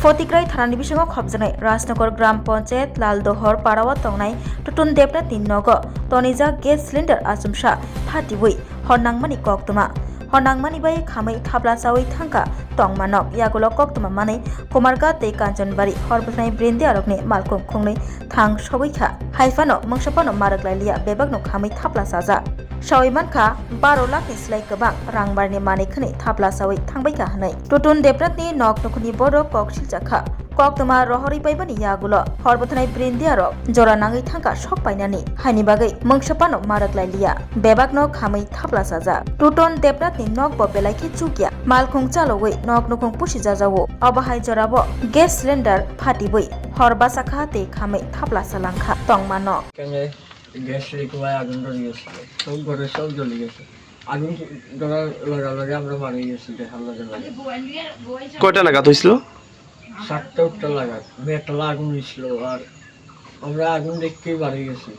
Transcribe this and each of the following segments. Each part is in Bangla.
फतिग्राई थानानि बिसङाव खबजानाय राजनगर ग्राम पंचायत लालदहर पारावा तंनाय टुटुन देबनाथ नि नग तनिजा गेस सिलिन्डार आसुमसा फाटिवै हरनांमानि कक्तमा हरनांमानि बाय खामै थाब्ला सावै थांका तंमानक यागुल कक्तमा मानै कुमारगा ते कांचनबारी हरबथनाय ब्रेन्दे आरकनि मालकुं खुंनै थां सबैखा हाइफानो मंसपानो मारकलाइलिया बेबागनो खामै थाब्ला साजा सावैमानखा 12 लाखनि सिलाय गोबां रांबारनि मानेखनै थाब्ला सावै थांबायखा हनै टुटुन देबनाथनि नक नखनि बर' कक सिलजाखा कक्तमा रहरै बायबानि यागुल हरबथनाय ब्रेन्दे आरक जरा नाङै थांका सक बायनानि हानि बागै मंसपानो मारकलाइलिया बेबागनो खामै थाब्ला साजा टुटुन देबनाथनि नक ब बेलायखे चुकिया मालखुं चालौै नक नखुं पुसि जाजावो अबाहाय जराबो गेस सिलिन्डार फाटिबै हरबा साखा ते खामै थाब्ला सालांखा तंमानो গ্যাস লিকুয়ায় আগুন ধরে গেছিল সব ঘরে সব জ্বলে গেছে আগুন ধরার লগে আমরা মারা গেছি দেখার লগে লাগে কয়টা নাগাদ হয়েছিল 7টা 8টা লাগাত মেটালা আগুন হয়েছিল আর আমরা আগুন দেখতেই বাড়ি গেছি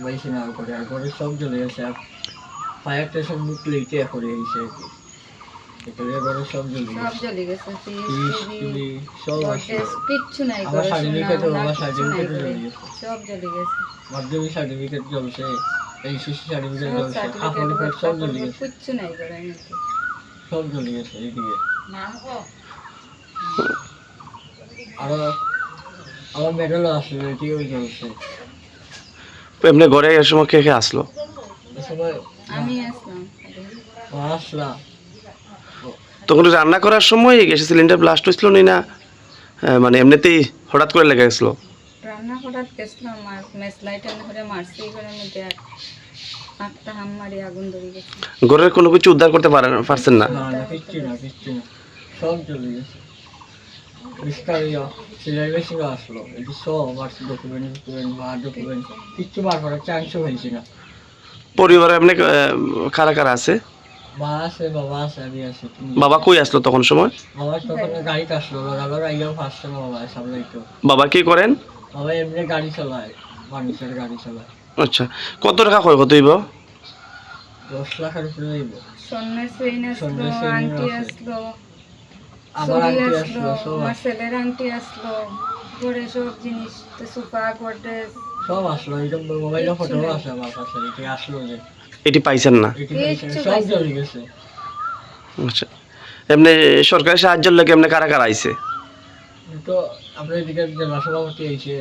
বাইসে না করে আর ঘরে সব জ্বলে গেছে আর ফায়ার স্টেশন মুখ লেটে করে এসে আর কি এখানে ঘরে সব জ্বলে গেছে সব আছে কিচ্ছু নাই আমার সার্টিফিকেট সব জ্বলে গেছে মাধ্যমিক সার্টিফিকেট জ্বলছে এইচএসসি সার্টিফিকেট জ্বলছে আপনি সব জ্বলে গেছে কিচ্ছু নাই করে সব জ্বলে গেছে এইদিকে আর আমার মেডেল আসলো এটিও জ্বলছে এমনি ঘরে এর সময় কে কে আসলো এই সময় আমি আসলাম তখন রান্না করার সময় গ্যাস সিলিন্ডার ব্লাস্ট হয়েছিল না মানে এমনিতেই হঠাৎ করে লেগে গেছিল রান্না হঠাৎ গেছিলাম আর মেস লাইট এনে করে মারছি ঘরের মধ্যে একটা হাম মারি আগুন ধরে গেছে ঘরের কোনো কিছু উদ্ধার করতে পারছেন না না কিচ্ছু না সব জ্বলে গেছে বিস্তারিত সিলাই মেশিন আসলো এটি সব আমার ডকুমেন্ট কিচ্ছু বার করার চান্সও হয়েছে না পরিবারে এমনি কারা কারা আছে মা আছে বাবা আছে আমি আছি বাবা কই আসলো তখন সময় বাবা তখন গাড়িতে আসলো আবার আইয়াও ফার্স্ট বাবা সামলাইতো বাবা কি করেন বাবা এমনি গাড়ি চালায় মানুষের গাড়ি চালায় আচ্ছা কত টাকা ক্ষয়ক্ষতি হইব 10 লাখের উপরে হইব সোনার চেইন আসলো আংটি আসলো আমার আংটি আসলো সব আমার ছেলের আংটি আসলো ঘরে সব জিনিস সোফা গডরেজ সব আসলো এরকম মোবাইলে ফটো আছে আমার কাছে এটি আসলো যে এটি পাইছেন না এটি সব জ্বলে গেছে আচ্ছা এমনি সরকারি সাহায্যের লাগে এমনি কারা কারা আইছে তো আমরা এদিকে জেলা সভাপতি আইছে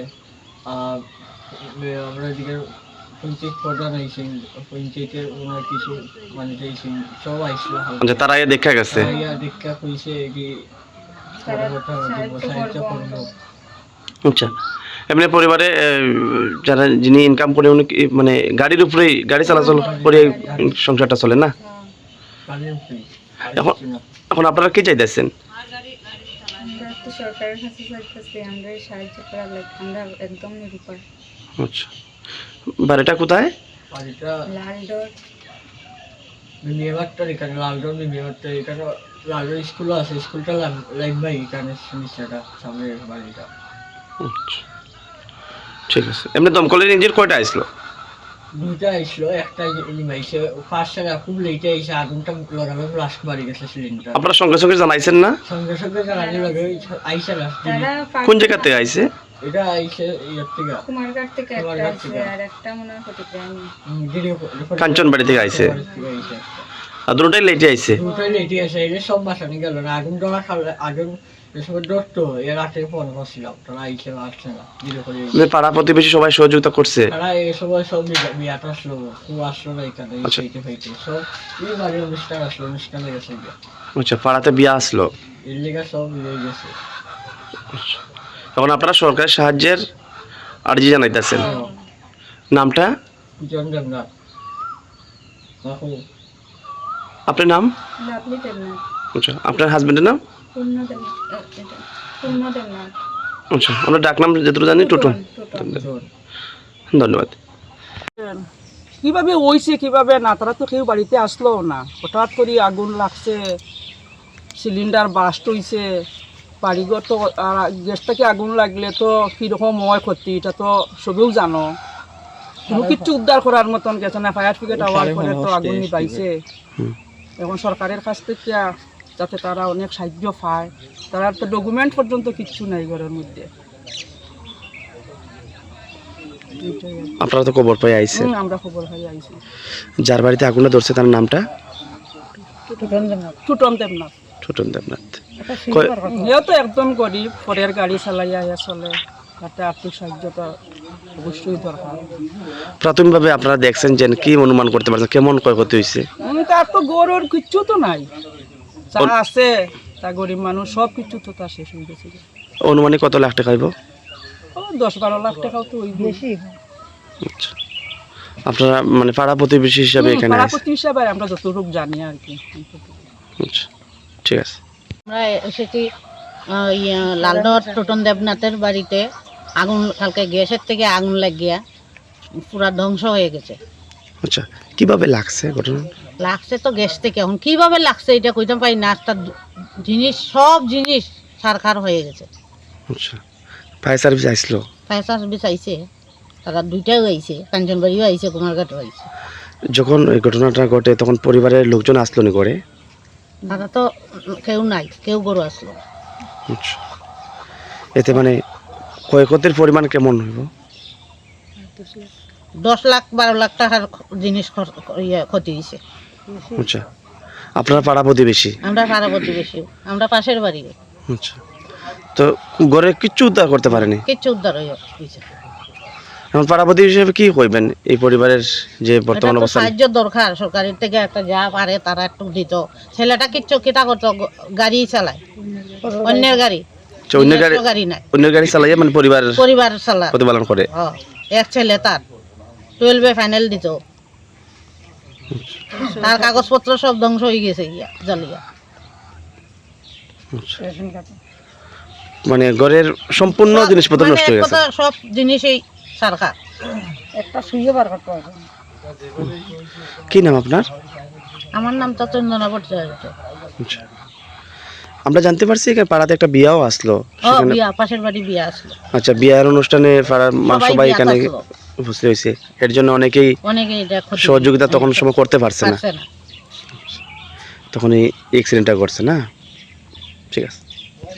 আমরা এদিকে পঞ্চায়েত প্রধান আইছেন পঞ্চায়েতের ওনার কিছু মানে আইছেন সব আইছিল আচ্ছা তারা আইয়া দেখা গেছে দেখা কইছে কি সাহায্য করবো আচ্ছা এমনি পরিবারে যারা যিনি ইনকাম করে উনি মানে গাড়ির উপরেই গাড়ি চলাচল করে সংসারটা চলে না এখন এখন আপনারা কি চাইতেছেন আমরা তো সরকারের কাছে চাইতেছি আমরা সাহায্য করা লাগে আমরা একদম নিরুপায় আচ্ছা বাড়িটা কোথায় বাড়িটা লালডোর মিমিয়াবাট্টার এখানে লালডোর মিমিয়াবাট্টার এখানে লালডোর স্কুলও আছে স্কুলটা লাইনবাই এখানে নিচেটা সামনে বাড়িটা আচ্ছা ঠিক আছে এমনি দমকলের ইঞ্জিন কয়টা আসলো দুইটা আইসলো একটা নিমাইছে ফার্স্ট সারা খুব লেটে আইসে আগুনটা লাগানো লাস্ট বাড়ি গেছে সিলিন্ডার আপনারা সঙ্গে সঙ্গে জানাইছেন না সঙ্গে সঙ্গে জানানি লাগে আইসা লাস্ট তারা কোন জায়গা থেকে আইছে এটা আইসে ইয়ার থেকে কুমারঘাট থেকে একটা আসছে আর একটা মনে হয় ফটিকগ্রামে কাঞ্চনবাড়ি থেকে আইছে আর দুটোটাই লেটে আইছে দুটোই লেটে আসে এলে সব বাসানি গেল না আগুন ডলা খালে আগুন এসব ডট এর রাতে ফোন করছিলাম তারা আইসে আসছে না ধীরে করে পাড়া প্রতিবেশী সবাই সহযোগিতা করছে তারা এই সময় সব বিয়াটা আসলো খুব আসলো না এখানে সেইতে ফাইতে সব এই বাড়ির অনুষ্ঠান আসলো অনুষ্ঠানে গেছে আচ্ছা পাড়াতে বিয়া আসলো এর লেগে সব মিলে গেছে এখন আপনারা সরকারি সাহায্যের আর্জি জানাইতেছেন নামটা জন দেবনাথ আপনার নাম লাভলি দেবনাথ আচ্ছা আপনার হাজবেন্ডের নাম পূর্ণ দেবনাথ আচ্ছা আমরা ডাক নাম যেটুকু জানি টুটুন ধন্যবাদ কিভাবে হইছে কিভাবে না তারা তো কেউ বাড়িতে আসলো না হঠাৎ করে আগুন লাগছে সিলিন্ডার বাস্ট হইছে বাড়িঘর তো গ্যাস থেকে আগুন লাগলে তো কীরকম ময় ক্ষতি এটা তো সবেও জানো কোনো কিছু উদ্ধার করার মতন গেছে না ফায়ার ব্রিগেড আওয়ার পরে তো আগুন পাইছে এখন সরকারের কাছ থেকে যাতে তারা অনেক সাহায্য পায় তারা তো ডকুমেন্ট পর্যন্ত কিচ্ছু নাই ঘরের মধ্যে। এইটাই আর কি। আপনারা তো খবর পেয়ে আইছেন, আমরা খবর পাই আইছি। যার বাড়িতে আগুনটা ধরছে তার নামটা টুটন দেবনাথ। ছোটন দেবনাথ। কয়- এও তো একদম গরিব, পরের গাড়ি চালাইয়া চলে, তাতে আর্থিক সাহায্যটা অবশ্যই দরকার। প্রাথমিকভাবে আপনারা দেখছেন যে কি অনুমান করতে পারছেন কেমন ক্ষয়ক্ষতি হয়েছে? তার তো গরুর কিচ্ছু তো নাই, যা আছে তা গরিব মানুষ সব কিছু তো তার শেষ হয়ে গেছে। অনুমানিক কত লাখ টাকা হইব? ও 10-12 লাখ টাকাও তো ওই বেশি। আচ্ছা। আপনারা মানে পাড়া প্রতিবেশী হিসাবে এখানে আছেন? পাড়াপতি হিসাবে আমরা যতটুকু জানি আর কি। আচ্ছা, ঠিক আছে। আমরা এসেছি লালদহ টোটন দেবনাথের বাড়িতে। আগুন কালকে গ্যাসের থেকে আগুন লাগিয়া পুরা ধ্বংস হয়ে গেছে। আচ্ছা, কিভাবে লাগছে ঘটনা? লাগছে তো গ্যাস থেকে, এখন কিভাবে লাগছে এটা কইতে পারি না। তার জিনিস সব জিনিস ছারখার হয়ে গেছে। আচ্ছা, ফায়ার সার্ভিস আসলো? ফায়ার সার্ভিস আইছে, তারা দুইটাও আইছে, কাঞ্চনবাড়িও আইছে, কুমারঘাটও আইছে। যখন এই ঘটনাটা ঘটে তখন পরিবারের লোকজন আসলো নি করে? তারা তো কেউ নাই, কেউ গরু আসলো। আচ্ছা, এতে মানে ক্ষয়ক্ষতির পরিমাণ কেমন হইব? 10-12 লাখ টাকার জিনিস ক্ষতি হয়েছে। আচ্ছা, আপনারা পাড়া প্রতিবেশী? আমরা পাড়া প্রতিবেশী, আমরা পাশের বাড়ি। আচ্ছা, তো ঘরে কিচ্ছু উদ্ধার করতে পারেনি? কিচ্ছু উদ্ধার হয়েছে। এখন পাড়া প্রতিবেশী হিসেবে কি কইবেন এই পরিবারের যে বর্তমান এটা তো অবস্থা? সাহায্য দরকার, সরকারের থেকে একটা যা পারে তারা একটু দিত। ছেলেটা কিচ্ছু কিটা করতো, গাড়ি চালায়, অন্যের গাড়ি, আচ্ছা, অন্যের গাড়ি, নিজস্ব গাড়ি নাই, অন্যের গাড়ি চালাইয়ে মানে পরিবার চালায়। প্রতিপালন করে? এক ছেলে তার 12-এ ফাইনাল দিত, তার কাগজপত্র সব ধ্বংস হয়ে গেছে জ্বালিয়া। মানে ঘরের সম্পূর্ণ জিনিসপত্র মানে নষ্ট এক হয়ে গেছে? কথা সব জিনিসই সরকার। কি নাম আপনার? আমার নাম তো চন্দনা ভট্টাচার্য। আচ্ছা, আমরা জানতে পারছি এখানে পাড়াতে একটা বিয়াও আসলো সেখানে? বিয়া, পাশের বাড়ি বিয়া আসলো। আচ্ছা, বিয়ার অনুষ্ঠানে পাড়ার সবাই বিয়াতে এখানে আসলো। উপস্থিত হয়েছে, এর জন্য অনেকেই অনেকে এটা ক্ষতি সহযোগিতা তখন সময় করতে পারছে না, পারছে না। তখন এই অ্যাক্সিডেন্টটা ঘটছে না? ঠিক আছে।